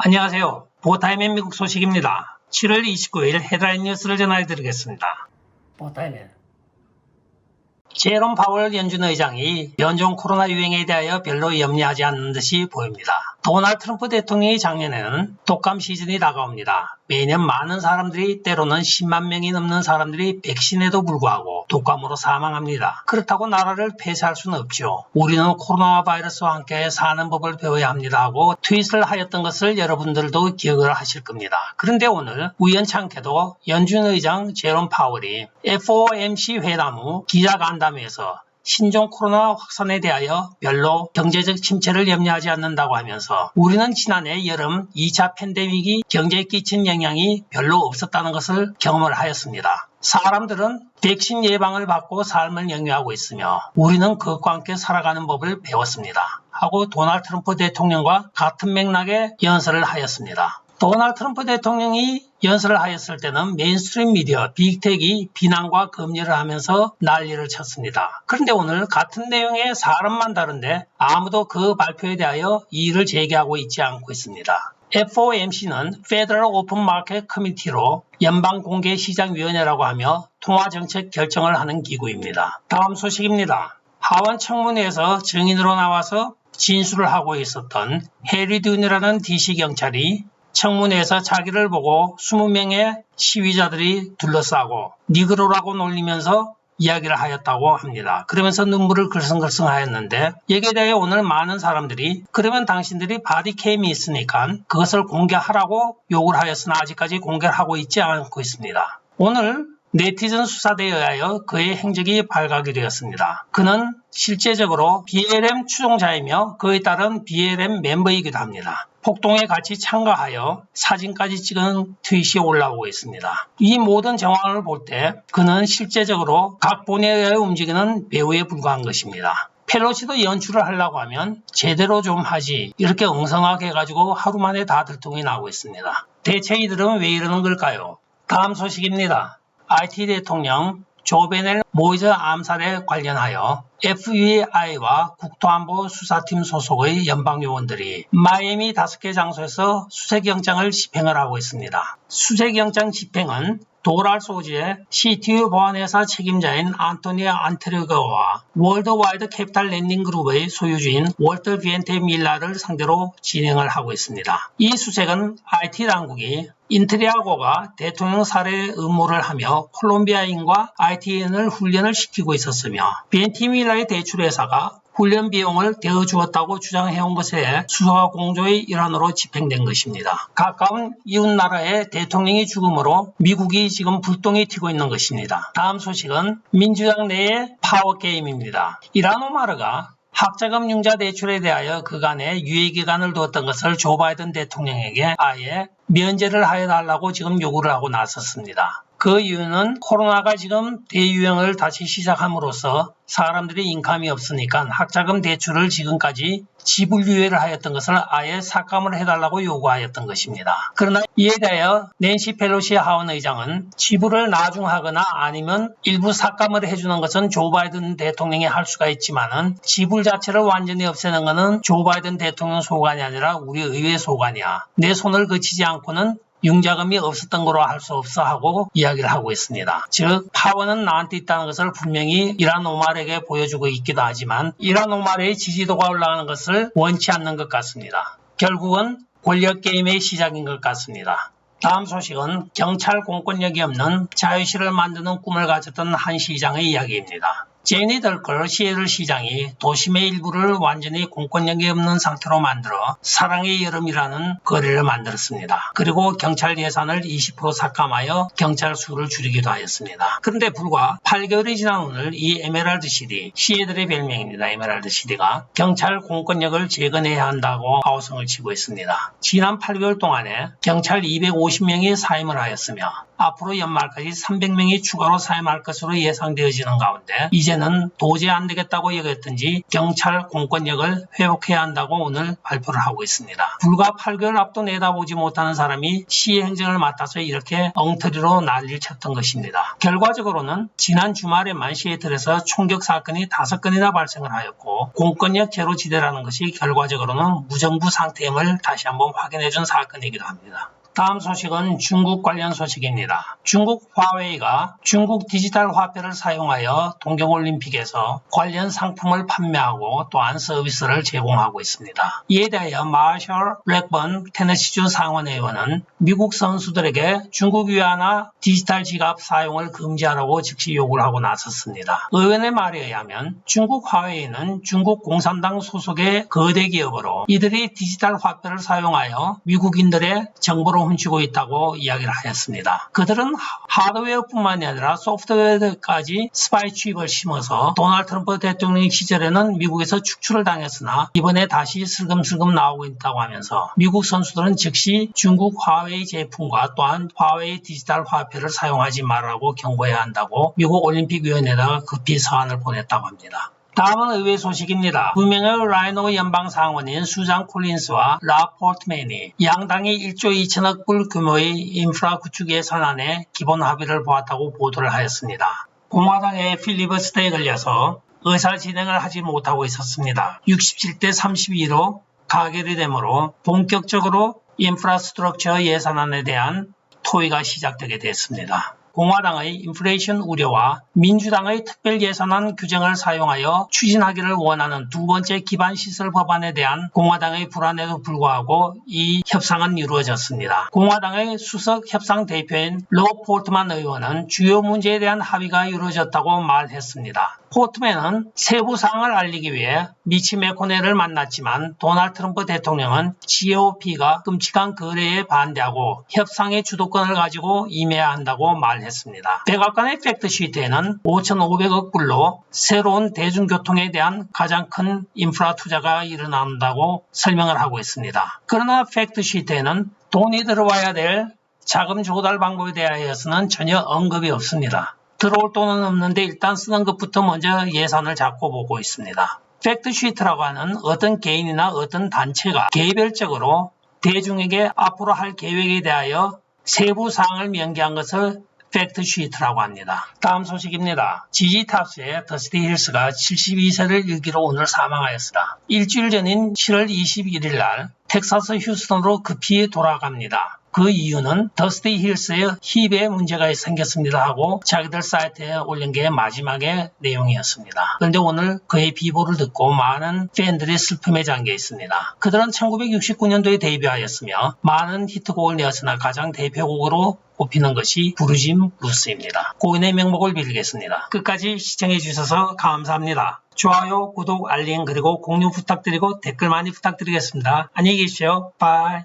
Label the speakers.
Speaker 1: 안녕하세요. 보타임의 미국 소식입니다. 7월 29일 헤드라인 뉴스를 전해드리겠습니다.
Speaker 2: 보타임에
Speaker 1: 제롬 파월 연준 의장이 연중 코로나 유행에 대하여 별로 염려하지 않는 듯이 보입니다. 도널드 트럼프 대통령이 작년에는 독감 시즌이 다가옵니다. 매년 많은 사람들이 때로는 10만 명이 넘는 사람들이 백신에도 불구하고 독감으로 사망합니다. 그렇다고 나라를 폐쇄할 수는 없죠. 우리는 코로나 바이러스와 함께 사는 법을 배워야 합니다 하고 트윗을 하였던 것을 여러분들도 기억을 하실 겁니다. 그런데 오늘 우연찮게도 연준 의장 제롬 파월이 FOMC 회담 후 기자간담회에서 신종 코로나 확산에 대하여 별로 경제적 침체를 염려하지 않는다고 하면서 우리는 지난해 여름 2차 팬데믹이 경제에 끼친 영향이 별로 없었다는 것을 경험을 하였습니다. 사람들은 백신 예방을 받고 삶을 영위하고 있으며 우리는 그것과 함께 살아가는 법을 배웠습니다. 하고 도널드 트럼프 대통령과 같은 맥락의 연설을 하였습니다. 도널드 트럼프 대통령이 연설을 하였을 때는 메인스트림 미디어, 빅텍이 비난과 검열을 하면서 난리를 쳤습니다. 그런데 오늘 같은 내용의 사람만 다른데 아무도 그 발표에 대하여 이의를 제기하고 있지 않고 있습니다. FOMC는 Federal Open Market Committee로 연방공개시장위원회라고 하며 통화정책 결정을 하는 기구입니다. 다음 소식입니다. 하원 청문회에서 증인으로 나와서 진술을 하고 있었던 해리 듄이라는 DC경찰이 청문회에서 자기를 보고 20명의 시위자들이 둘러싸고 니그로라고 놀리면서 이야기를 하였다고 합니다. 그러면서 눈물을 글썽글썽 하였는데 여기에 대해 오늘 많은 사람들이 그러면 당신들이 바디캠이 있으니까 그것을 공개하라고 요구를 하였으나 아직까지 공개를 하고 있지 않고 있습니다. 오늘 네티즌 수사대에 의하여 그의 행적이 발각이 되었습니다. 그는 실제적으로 BLM 추종자이며 그에 따른 BLM 멤버이기도 합니다. 폭동에 같이 참가하여 사진까지 찍은 트윗이 올라오고 있습니다. 이 모든 정황을 볼 때 그는 실제적으로 각 본에 의해 움직이는 배우에 불과한 것입니다. 펠로시도 연출을 하려고 하면 제대로 좀 하지 이렇게 엉성하게 해가지고 하루 만에 다 들통이 나고 있습니다. 대체 이들은 왜 이러는 걸까요? 다음 소식입니다. IT 대통령 조 베넬 모이즈 암살에 관련하여 FBI와 국토안보 수사팀 소속의 연방요원들이 마이애미 5개 장소에서 수색영장을 집행을 하고 있습니다. 수색영장 집행은 도랄 소지의 CTU 보안회사 책임자인 안토니 안트르거와 월드와이드 캐피탈 랜딩 그룹의 소유주인 월터 비엔테 밀라를 상대로 진행을 하고 있습니다. 이 수색은 IT 당국이 인트리아고가 대통령 살해 의무를 하며 콜롬비아인과 ITN을 훈련을 시키고 있었으며 비엔테 밀라의 대출회사가 훈련 비용을 대어주었다고 주장해온 것에 수사 공조의 일환으로 집행된 것입니다. 가까운 이웃나라의 대통령이 죽음으로 미국이 지금 불똥이 튀고 있는 것입니다. 다음 소식은 민주당 내의 파워게임입니다. 일한 오마르가 학자금융자 대출에 대하여 그간의 유예기간을 두었던 것을 조 바이든 대통령에게 아예 면제를 하여달라고 지금 요구를 하고 나섰습니다. 그 이유는 코로나가 지금 대유행을 다시 시작함으로써 사람들이 인감이 없으니까 학자금 대출을 지금까지 지불 유예를 하였던 것을 아예 삭감을 해달라고 요구하였던 것입니다. 그러나 이에 대하여 낸시 펠로시 하원 의장은 지불을 나중하거나 아니면 일부 삭감을 해주는 것은 조 바이든 대통령이 할 수가 있지만은 지불 자체를 완전히 없애는 것은 조 바이든 대통령 소관이 아니라 우리 의회 소관이야. 내 손을 거치지 않고는 융자금이 없었던 거로 할 수 없어 하고 이야기를 하고 있습니다. 즉 파워는 나한테 있다는 것을 분명히 이란 오말에게 보여주고 있기도 하지만 이란 오말의 지지도가 올라가는 것을 원치 않는 것 같습니다. 결국은 권력게임의 시작인 것 같습니다. 다음 소식은 경찰 공권력이 없는 자유시를 만드는 꿈을 가졌던 한 시장의 이야기입니다. 제니 덜컬 시애틀 시장이 도심의 일부를 완전히 공권력이 없는 상태로 만들어 사랑의 여름이라는 거리를 만들었습니다. 그리고 경찰 예산을 20% 삭감하여 경찰 수를 줄이기도 하였습니다. 그런데 불과 8개월이 지난 오늘 이 에메랄드 시티, 시애틀의 별명입니다. 에메랄드 시티가 경찰 공권력을 재건해야 한다고 아우성을 치고 있습니다. 지난 8개월 동안에 경찰 250명이 사임을 하였으며 앞으로 연말까지 300명이 추가로 사임할 것으로 예상되어지는 가운데 이제는 도저히 안 되겠다고 여겼던지 경찰 공권력을 회복해야 한다고 오늘 발표를 하고 있습니다. 불과 8개월 앞도 내다보지 못하는 사람이 시행정을 맡아서 이렇게 엉터리로 난리를 쳤던 것입니다. 결과적으로는 지난 주말에만 시애틀에서 총격 사건이 5건이나 발생을 하였고 공권력 제로지대라는 것이 결과적으로는 무정부 상태임을 다시 한번 확인해준 사건이기도 합니다. 다음 소식은 중국 관련 소식입니다. 중국 화웨이가 중국 디지털 화폐를 사용하여 동경올림픽에서 관련 상품을 판매하고 또한 서비스를 제공하고 있습니다. 이에 대하여 마셜 렉번 테네시주 상원의원은 미국 선수들에게 중국 위안화 디지털 지갑 사용을 금지하라고 즉시 요구를 하고 나섰습니다. 의원의 말에 의하면 중국 화웨이는 중국 공산당 소속의 거대 기업으로 이들이 디지털 화폐를 사용하여 미국인들의 정보를 훔치고 있다고 이야기를 하였습니다. 그들은 하드웨어뿐만이 아니라 소프트웨어까지 스파이 칩을 심어서 도널드 트럼프 대통령 시절에는 미국에서 축출을 당했으나 이번에 다시 슬금슬금 나오고 있다고 하면서 미국 선수들은 즉시 중국 화웨이 제품과 또한 화웨이 디지털 화폐를 사용하지 말라고 경고해야 한다고 미국 올림픽위원회에다가 급히 서한을 보냈다고 합니다. 다음은 의회 소식입니다. 2명의 라이노 연방상원인 수잔 콜린스와 라 포트맨이 양당이 1조 2천억 불 규모의 인프라 구축 예산안에 기본 합의를 보았다고 보도를 하였습니다. 공화당의 필리버스터에 걸려서 의사 진행을 하지 못하고 있었습니다. 67대 32로 가결이 되므로 본격적으로 인프라스트럭처 예산안에 대한 토의가 시작되게 됐습니다. 공화당의 인플레이션 우려와 민주당의 특별 예산안 규정을 사용하여 추진하기를 원하는 두 번째 기반시설 법안에 대한 공화당의 불안에도 불구하고 이 협상은 이루어졌습니다. 공화당의 수석 협상 대표인 로 포트만 의원은 주요 문제에 대한 합의가 이루어졌다고 말했습니다. 포트맨은 세부 사항을 알리기 위해 미치 매코넬을 만났지만 도널드 트럼프 대통령은 GOP가 끔찍한 거래에 반대하고 협상의 주도권을 가지고 임해야 한다고 말했습니다. 백악관의 팩트시트에는 5,500억 불로 새로운 대중교통에 대한 가장 큰 인프라 투자가 일어난다고 설명을 하고 있습니다. 그러나 팩트시트에는 돈이 들어와야 될 자금 조달 방법에 대하여서는 전혀 언급이 없습니다. 들어올 돈은 없는데 일단 쓰는 것부터 먼저 예산을 잡고 보고 있습니다. 팩트시트라고 하는 어떤 개인이나 어떤 단체가 개별적으로 대중에게 앞으로 할 계획에 대하여 세부 사항을 명기한 것을 팩트시트라고 합니다. 다음 소식입니다. 지지탑스의 더스티 힐스가 72세를 일기로 오늘 사망하였습니다. 일주일 전인 7월 21일 날 텍사스 휴스턴으로 급히 돌아갑니다. 그 이유는 더스티 힐스의 힙에 문제가 생겼습니다 하고 자기들 사이트에 올린 게 마지막의 내용이었습니다. 그런데 오늘 그의 비보를 듣고 많은 팬들이 슬픔에 잠겨 있습니다. 그들은 1969년도에 데뷔하였으며 많은 히트곡을 내었으나 가장 대표곡으로 꼽히는 것이 부르짐 블루스입니다. 고인의 명복을 빌겠습니다. 끝까지 시청해 주셔서 감사합니다. 좋아요, 구독, 알림 그리고 공유 부탁드리고 댓글 많이 부탁드리겠습니다. 안녕히 계십시오. 바이.